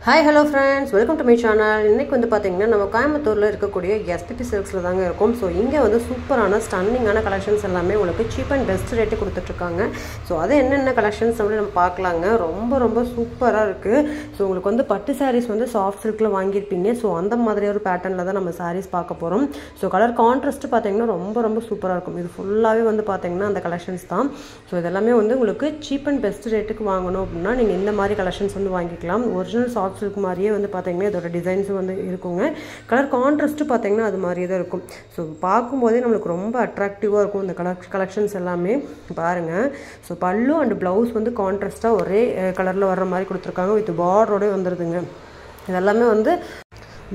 Hi, hello friends, welcome to my channel. இன்னைக்கு வந்து பாத்தீங்கன்னா நம்ம கோயம்புத்தூர்ல இருக்கக்கூடிய எஸ்பிபி சில்க்ஸ்ல தாங்க இருக்கோம். சோ இங்க வந்து சூப்பரான ஸ்டன்னிங்கான கலெக்ஷன்ஸ் எல்லாமே உங்களுக்கு சீப் அண்ட் பெஸ்ட் ரேட் கொடுத்துட்டு இருக்காங்க. சோ அது என்னென்ன கலெக்ஷன்ஸ் நம்ம பார்க்கலாங்க. ரொம்ப சூப்பரா இருக்கு. சோ உங்களுக்கு வந்து பட்டு sarees வந்து சாஃப்ட் சில்க்ல வாங்கியிருப்பீங்க. சோ அந்த மாதிரி ஒரு பேட்டர்ன்ல தான் நம்ம sarees பார்க்க போறோம். சோ கலர் கான்ட்ராஸ்ட் பாத்தீங்கன்னா ரொம்ப சூப்பரா இருக்கும். இது ஃபுல்லாவே வந்து பாத்தீங்கன்னா அந்த கலெக்ஷன்ஸ் தான். சோ இதெல்லாம் வந்து உங்களுக்கு சீப் அண்ட் பெஸ்ட் ரேட்டுக்கு வாங்கணும் அப்படினா நீங்க இந்த மாதிரி கலெக்ஷன்ஸ் வந்து வாங்கிக்கலாம். ஒரிஜினல் சாஃப்ட் சில்க் மாதிரியே வந்து பாத்தீங்கன்னா இதோட டிசைன்ஸ் வந்து இருக்குங்க. கலர் கான்ட்ராஸ்ட் பாத்தீங்கன்னா அது மாதிரியே தான் இருக்கும். ஸோ பார்க்கும்போதே நம்மளுக்கு ரொம்ப அட்ராக்டிவாக இருக்கும் இந்த கலெக்ஷன்ஸ் எல்லாமே பாருங்க. ஸோ பல்லு அண்ட் பிளவுஸ் வந்து கான்ட்ராஸ்டாக ஒரே கலரில் வர்ற மாதிரி கொடுத்துருக்காங்க. வித் பார்டரோட வந்துடுதுங்க. இதெல்லாமே வந்து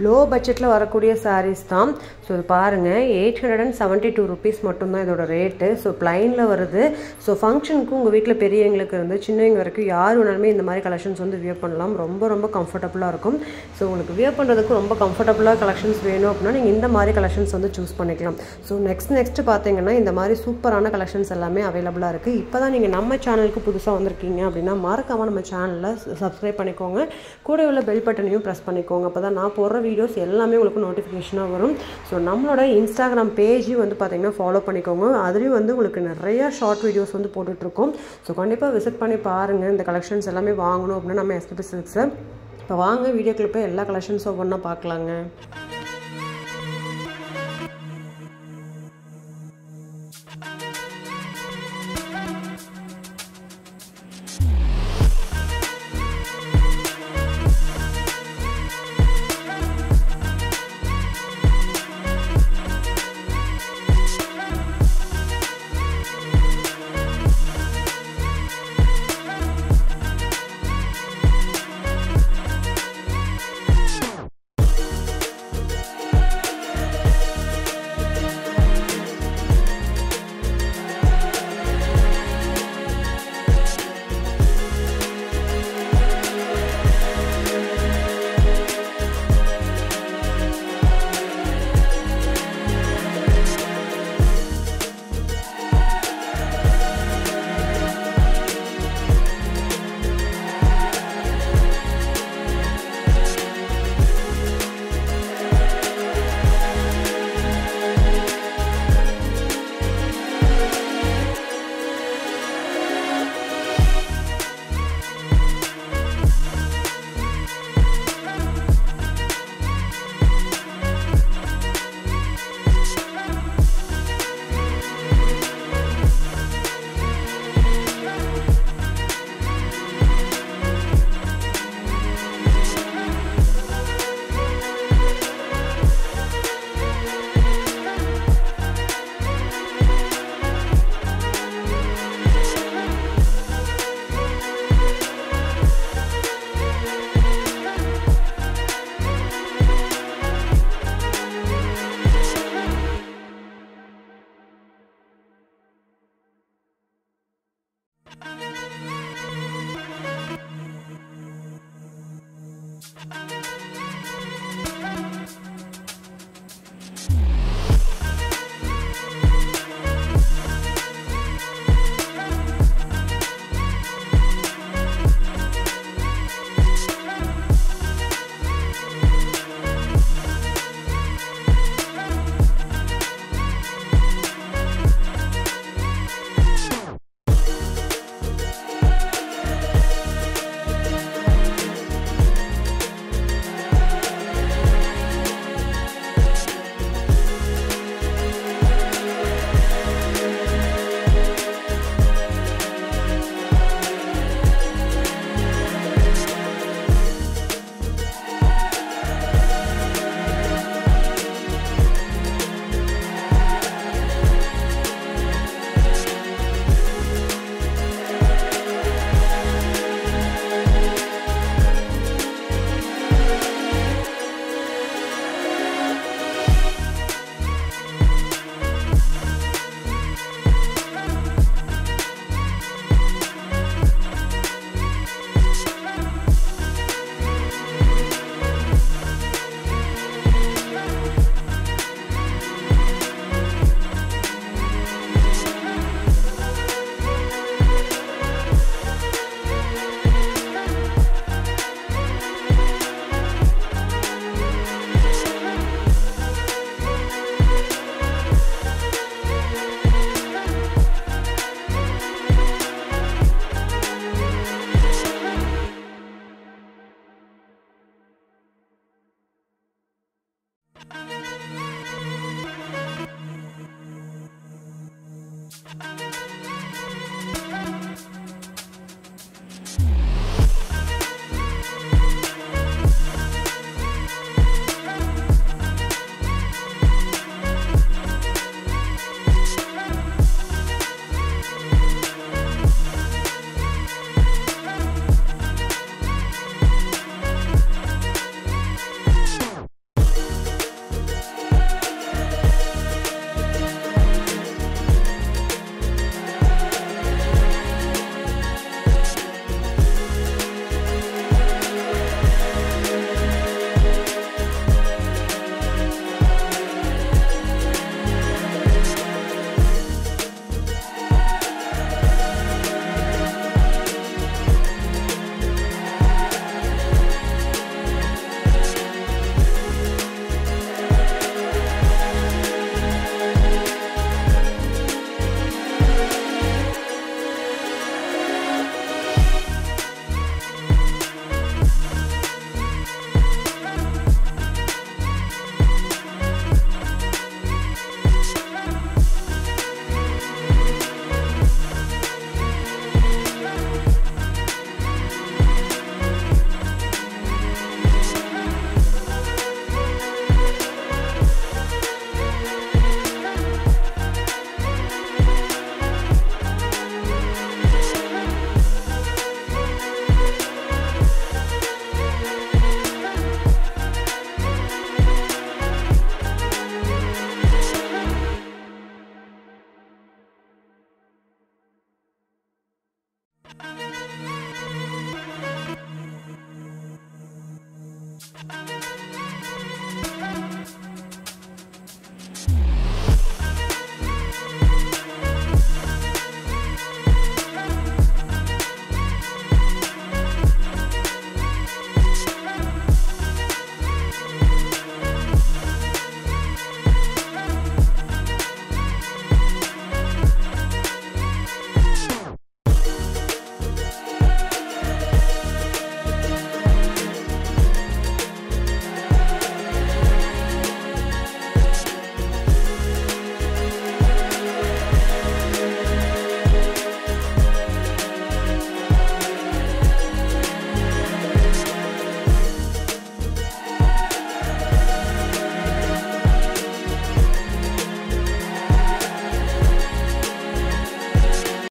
லோ பட்ஜெட்டில் வரக்கூடிய சாரீஸ் தான். ஸோ இது பாருங்கள் 872 ருபீஸ் மட்டும்தான் இதோட ரேட்டு. ஸோ ப்ளைனில் வருது. ஸோ ஃபங்க்ஷனுக்கு உங்கள் வீட்டில் பெரியவங்களுக்கு இருந்து சின்னவங்க வரைக்கும் யார் வேணாலுமே இந்த மாதிரி கலெக்ஷன்ஸ் வந்து வியர் பண்ணலாம். ரொம்ப கம்ஃபர்டபுளாக இருக்கும். ஸோ உங்களுக்கு வியர் பண்ணுறதுக்கு ரொம்ப கம்ஃபர்டபுளாக கலெக்ஷன்ஸ் வேணும் அப்படின்னா நீங்கள் இந்த மாதிரி கலெக்ஷன்ஸ் வந்து சூஸ் பண்ணிக்கலாம். ஸோ நெக்ஸ்ட் பார்த்தீங்கன்னா இந்த மாதிரி சூப்பரான கலெக்ஷன்ஸ் எல்லாமே அவைலபிளாக இருக்குது. இப்போ தான் நீங்கள் நம்ம சேனலுக்கு புதுசாக வந்திருக்கீங்க அப்படின்னா மறக்காமல் நம்ம சேனலில் சப்ஸ்கிரைப் பண்ணிக்கோங்க. கூட உள்ள பெல் பட்டனையும் ப்ரெஸ் பண்ணிக்கோங்க. அப்போ தான் நான் போடுற வீடியோஸ் எல்லாமே உங்களுக்கு நோட்டிஃபிகேஷனாக வரும். ஸோ நம்மளோட இன்ஸ்டாகிராம் பேஜையும் வந்து பார்த்தீங்கன்னா ஃபாலோ பண்ணிக்கோங்க. அதுலேயும் வந்து உங்களுக்கு நிறையா ஷார்ட் வீடியோஸ் வந்து போட்டுட்ருக்கோம். ஸோ கண்டிப்பாக விசிட் பண்ணி பாருங்கள். இந்த கலெக்ஷன்ஸ் எல்லாமே வாங்கணும் அப்படின்னா நம்ம எஸ்பிபி சில்க்ஸை இப்போ வாங்க வீடியோக்குள்ள போய் எல்லா கலெக்ஷன்ஸும் ஒவ்வொன்றா பார்க்கலாங்க.